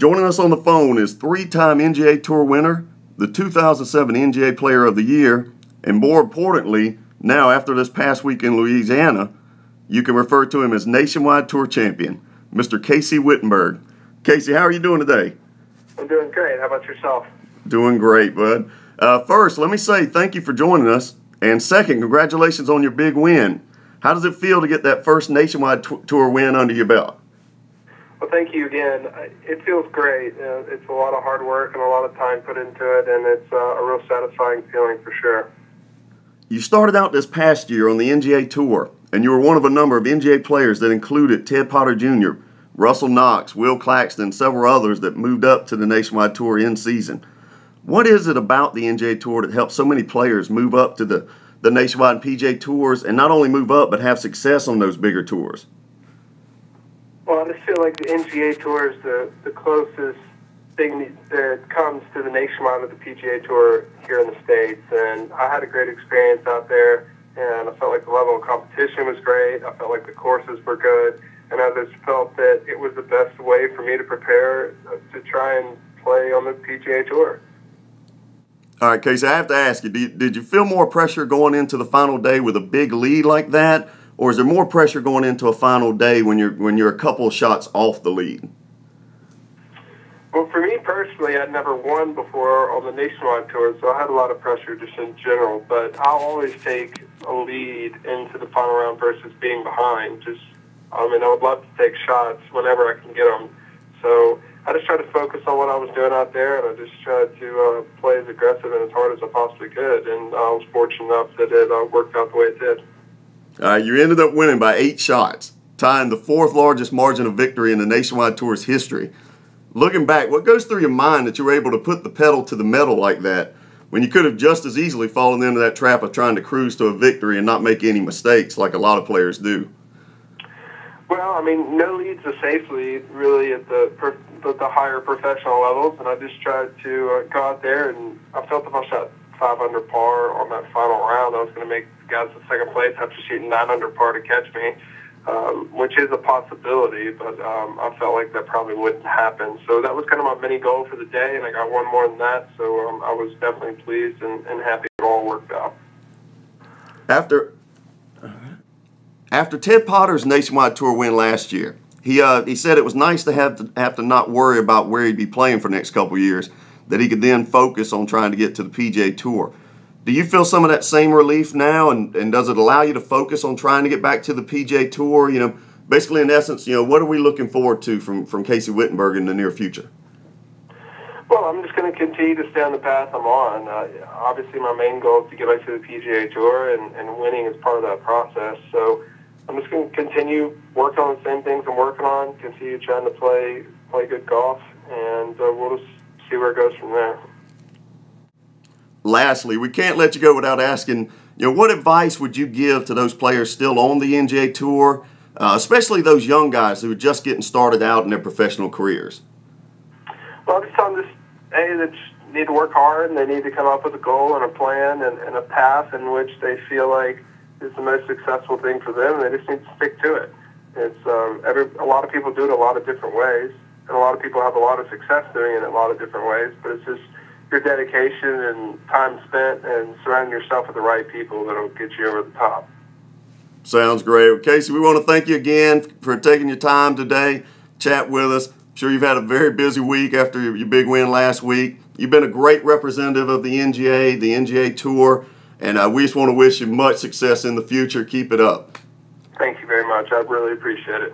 Joining us on the phone is three-time NGA Tour winner, the 2007 NGA Player of the Year, and more importantly, now after this past week in Louisiana, you can refer to him as Nationwide Tour Champion, Mr. Casey Wittenberg. Casey, how are you doing today? I'm doing great. How about yourself? Doing great, bud. First, let me say thank you for joining us, and second, congratulations on your big win. How does it feel to get that first Nationwide Tour win under your belt? Well, thank you again. It feels great. It's a lot of hard work and a lot of time put into it, and it's a real satisfying feeling for sure. You started out this past year on the NGA Tour, and you were one of a number of NGA players that included Ted Potter Jr., Russell Knox, Will Claxton, and several others that moved up to the Nationwide Tour in season. What is it about the NGA Tour that helps so many players move up to the Nationwide and PGA Tours, and not only move up but have success on those bigger tours? Well, I just feel like the NGA Tour is the closest thing that comes to the Nationwide of the PGA Tour here in the States, and I had a great experience out there, and I felt like the level of competition was great. I felt like the courses were good, and I just felt that it was the best way for me to prepare to try and play on the PGA Tour. All right, Casey, I have to ask you, did you feel more pressure going into the final day with a big lead like that, or is there more pressure going into a final day when you're a couple of shots off the lead? Well, for me personally, I'd never won before on the Nationwide Tour, so I had a lot of pressure just in general. But I'll always take a lead into the final round versus being behind. I would love to take shots whenever I can get them. So I just tried to focus on what I was doing out there, and I just tried to play as aggressive and as hard as I possibly could. And I was fortunate enough that it worked out the way it did. You ended up winning by 8 shots, tying the 4th largest margin of victory in the Nationwide Tour's history. Looking back, what goes through your mind that you were able to put the pedal to the metal like that when you could have just as easily fallen into that trap of trying to cruise to a victory and not make any mistakes like a lot of players do? Well, no lead's a safe lead, really, at the higher professional levels, and I just tried to go out there, and I felt if I shot 5 under par on that final round, I was going to make the guys in second place have to shoot 9 under par to catch me, which is a possibility, but I felt like that probably wouldn't happen. So that was kind of my mini goal for the day, and I got one more than that, so I was definitely pleased and happy it all worked out. After Ted Potter's Nationwide Tour win last year, he said it was nice to have to not worry about where he'd be playing for the next couple of years, that he could then focus on trying to get to the PGA Tour. Do you feel some of that same relief now, and does it allow you to focus on trying to get back to the PGA Tour? Basically, in essence, what are we looking forward to from Casey Wittenberg in the near future? Well, I'm just going to continue to stay on the path I'm on. Obviously, my main goal is to get back to the PGA Tour, and winning is part of that process. So I'm just going to continue working on the same things I'm working on, continue trying to play good golf, and we'll just see where it goes from there. Lastly, we can't let you go without asking, what advice would you give to those players still on the NGA Tour, especially those young guys who are just getting started out in their professional careers? Well, I just tell them they just need to work hard, and they need to come up with a goal and a plan and a path in which they feel like is the most successful thing for them, and they just need to stick to it. A lot of people do it a lot of different ways, and a lot of people have a lot of success doing it in a lot of different ways, but it's just your dedication and time spent and surrounding yourself with the right people that'll get you over the top. Sounds great. Casey, we want to thank you again for taking your time today, chat with us. I'm sure you've had a very busy week after your big win last week. You've been a great representative of the NGA Tour, and we just want to wish you much success in the future. Keep it up. Thank you very much. I really appreciate it.